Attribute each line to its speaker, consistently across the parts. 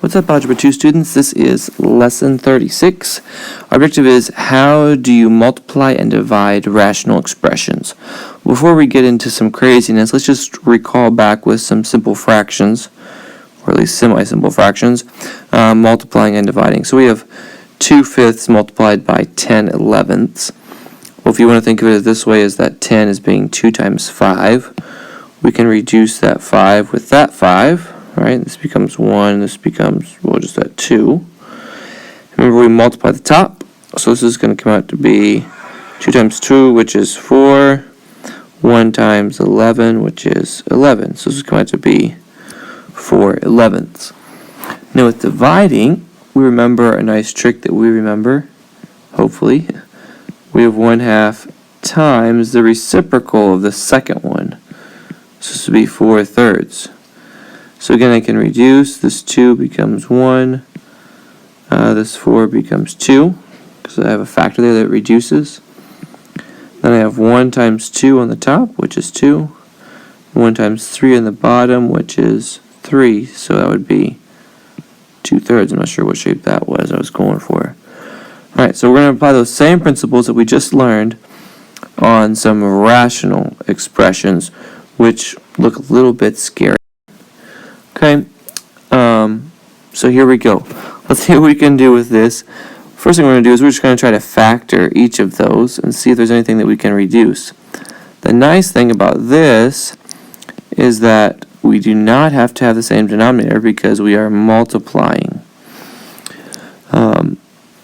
Speaker 1: What's up, Algebra 2 students? This is Lesson 36. Our objective is, how do you multiply and divide rational expressions? Before we get into some craziness, let's just recall back with some simple fractions, or at least semi-simple fractions, multiplying and dividing. So we have 2/5 multiplied by 10/11. Well, if you want to think of it this way, is that 10 is being 2 times 5. We can reduce that 5 with that 5. Right, this becomes 1, this becomes, well, just that 2. Remember, we multiply the top, so this is going to come out to be 2 times 2, which is 4, 1 times 11, which is 11. So this is going to come out to be 4/11. Now with dividing, we remember a nice trick that we remember, hopefully. We have 1/2 times the reciprocal of the second one. So this would be 4/3. So again, I can reduce. This 2 becomes 1. This 4 becomes 2, because I have a factor there that reduces. Then I have 1 times 2 on the top, which is 2. 1 times 3 on the bottom, which is 3. So that would be 2/3. I'm not sure what shape that was I was going for. Alright, so we're going to apply those same principles that we just learned on some rational expressions, which look a little bit scary. Okay, so here we go. Let's see what we can do with this. First thing we're going to do is we're just going to try to factor each of those and see if there's anything that we can reduce. The nice thing about this is that we do not have to have the same denominator because we are multiplying.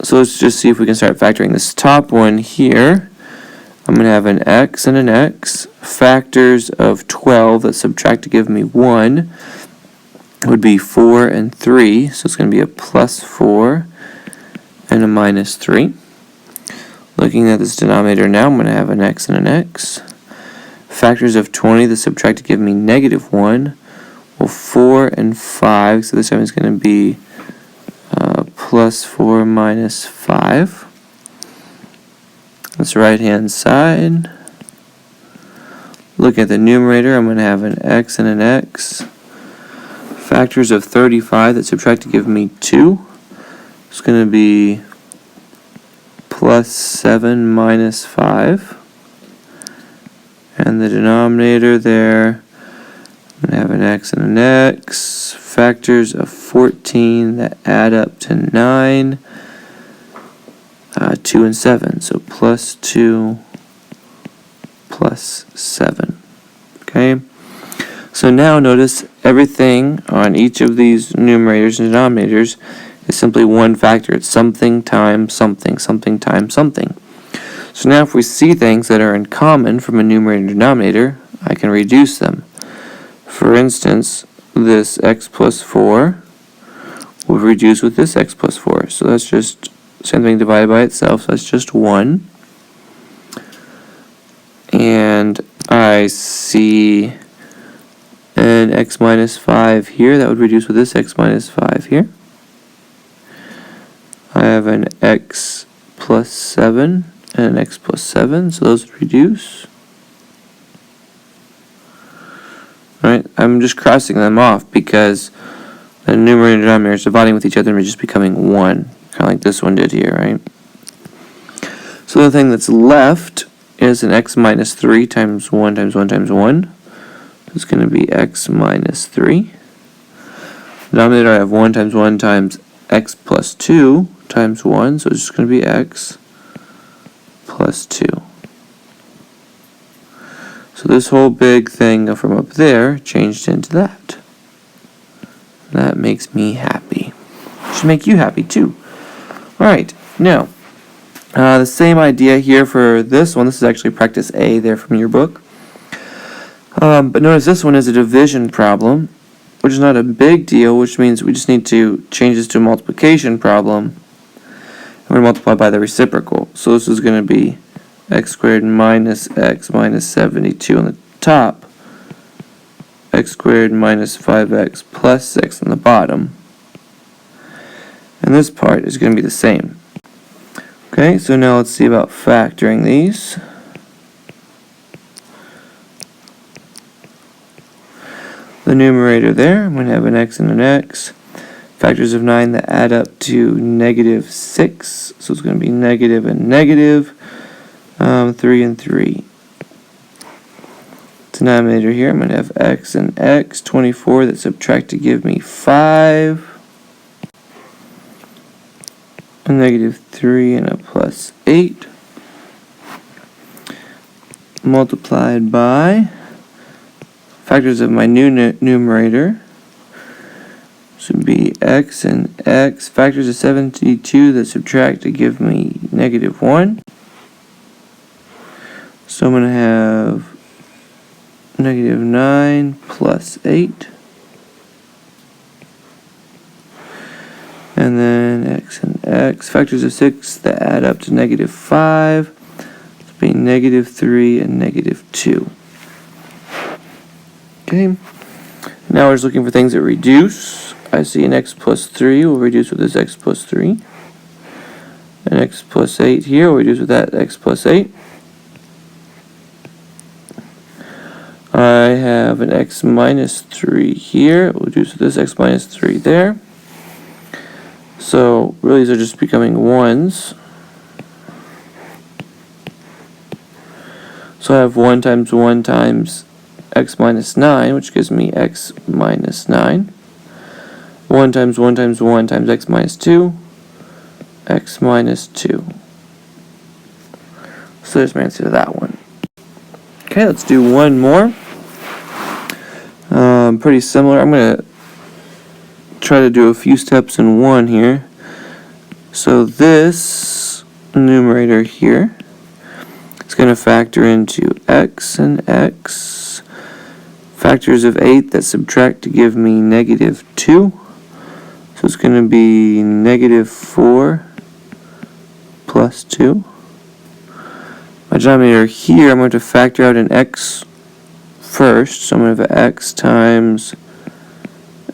Speaker 1: So let's just see if we can start factoring this top one here. I'm going to have an x and an x. Factors of 12 that subtract to give me 1 would be 4 and 3. So it's going to be a +4 and a -3. Looking at this denominator now, I'm going to have an x and an x. Factors of 20 that subtract to give me -1. Well, 4 and 5, so this time it's going to be +4 -5. That's the right-hand side. Look at the numerator. I'm going to have an x and an x. Factors of 35 that subtract to give me 2. It's going to be +7 -5. And the denominator there, I'm going to have an x and an x. Factors of 14 that add up to 9. 2 and 7. So +2 +7. Okay? So now notice everything on each of these numerators and denominators is simply one factor. It's something times something, something times something. So now if we see things that are in common from a numerator and denominator, I can reduce them. For instance, this x plus 4 will reduce with this x plus 4. So that's just same thing divided by itself, so that's just 1. And I see an x minus 5 here. That would reduce with this x minus 5 here. I have an x plus 7 and an x plus 7, so those would reduce. Alright, I'm just crossing them off because the numerator and denominator is dividing with each other and we're just becoming 1. Kind of like this one did here, right? So the thing that's left is an x minus 3 times 1 times 1 times 1. It's going to be x minus 3. Denominator, I have 1 times x plus 2 times 1, so it's just going to be x plus 2. So this whole big thing from up there changed into that. That makes me happy. It should make you happy too. Alright, now, the same idea here for this one. This is actually practice A there from your book. But notice this one is a division problem, which is not a big deal, which means we just need to change this to a multiplication problem. And we're going to multiply by the reciprocal. So this is going to be x squared minus x minus 72 on the top, x squared minus 5x plus 6 on the bottom. And this part is going to be the same. Okay, so now let's see about factoring these. The numerator there, I'm going to have an x and an x. Factors of 9 that add up to negative 6. So it's going to be negative and negative. 3 and 3. Denominator here, I'm going to have x and x. 24 that subtract to give me 5. A negative 3 and a plus 8. Multiplied by factors of my new numerator. This would be x and x. Factors of 72 that subtract to give me negative 1. So I'm going to have negative 9 plus 8. And then x and x. Factors of 6 that add up to negative 5. This would be negative 3 and negative 2. Okay. Now we're just looking for things that reduce. I see an x plus 3 will reduce with this x plus 3. An x plus 8 here will reduce with that x plus 8. I have an x minus 3 here. We'll reduce with this x minus 3 there. So really these are just becoming 1s. So I have 1 times 1 times x minus 9, which gives me x minus 9. 1 times 1 times 1 times x minus 2, x minus 2. So there's my answer to that one. Okay, let's do one more. Pretty similar. I'm going to try to do a few steps in one here. So this numerator here is going to factor into x and x. Factors of 8 that subtract to give me negative 2. So it's going to be negative 4 plus 2. My denominator here, I'm going to factor out an x first. So I'm going to have x times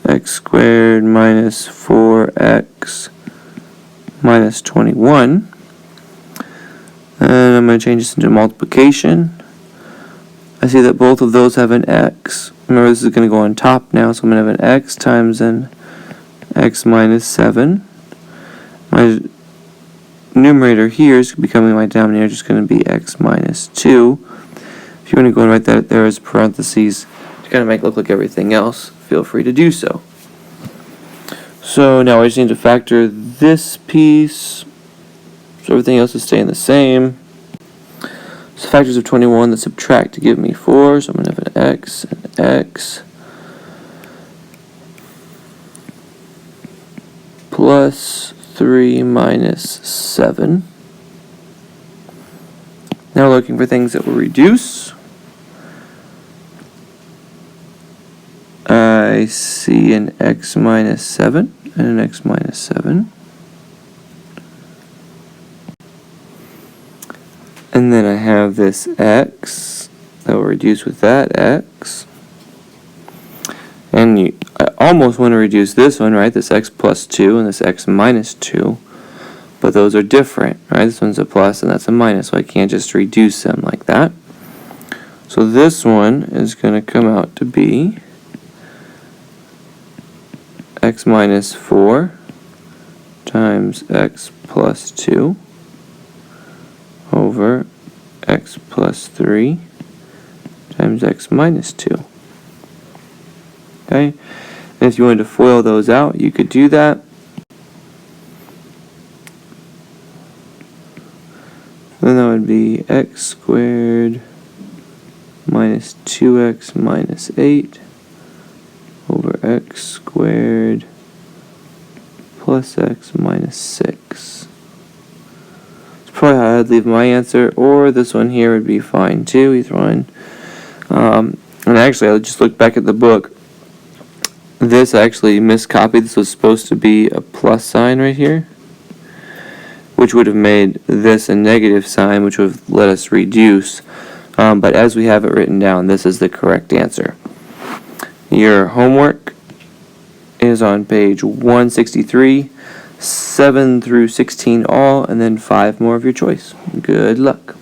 Speaker 1: x squared minus 4x minus 21. And I'm going to change this into multiplication. I see that both of those have an x. Remember, this is going to go on top now, so I'm going to have an x times an x minus 7. My numerator here is becoming my denominator, just going to be x minus 2. If you want to go and write that there as parentheses to kind of make it look like everything else, feel free to do so. So now I just need to factor this piece, so everything else is staying the same. So factors of 21 that subtract to give me 4, so I'm going to have an x and x plus 3 minus 7. Now we're looking for things that will reduce. I see an x minus 7 and an x minus 7. And then I have this x that will reduce with that x. And I almost want to reduce this one, right? This x plus 2 and this x minus 2. But those are different, right? This one's a plus and that's a minus, so I can't just reduce them like that. So this one is going to come out to be x minus 4 times x plus 2 over x plus 3 times x minus 2. Okay? And if you wanted to FOIL those out, you could do that. Then that would be x squared minus 2x minus 8 over x squared plus x minus 6. That's probably how I'd leave my answer, or this one here would be fine too, either one. And actually, I just looked back at the book. This I actually miscopied. This was supposed to be a plus sign right here, which would have made this a negative sign, which would have let us reduce. But as we have it written down, this is the correct answer. Your homework is on page 163, 7 through 16 all, and then 5 more of your choice. Good luck.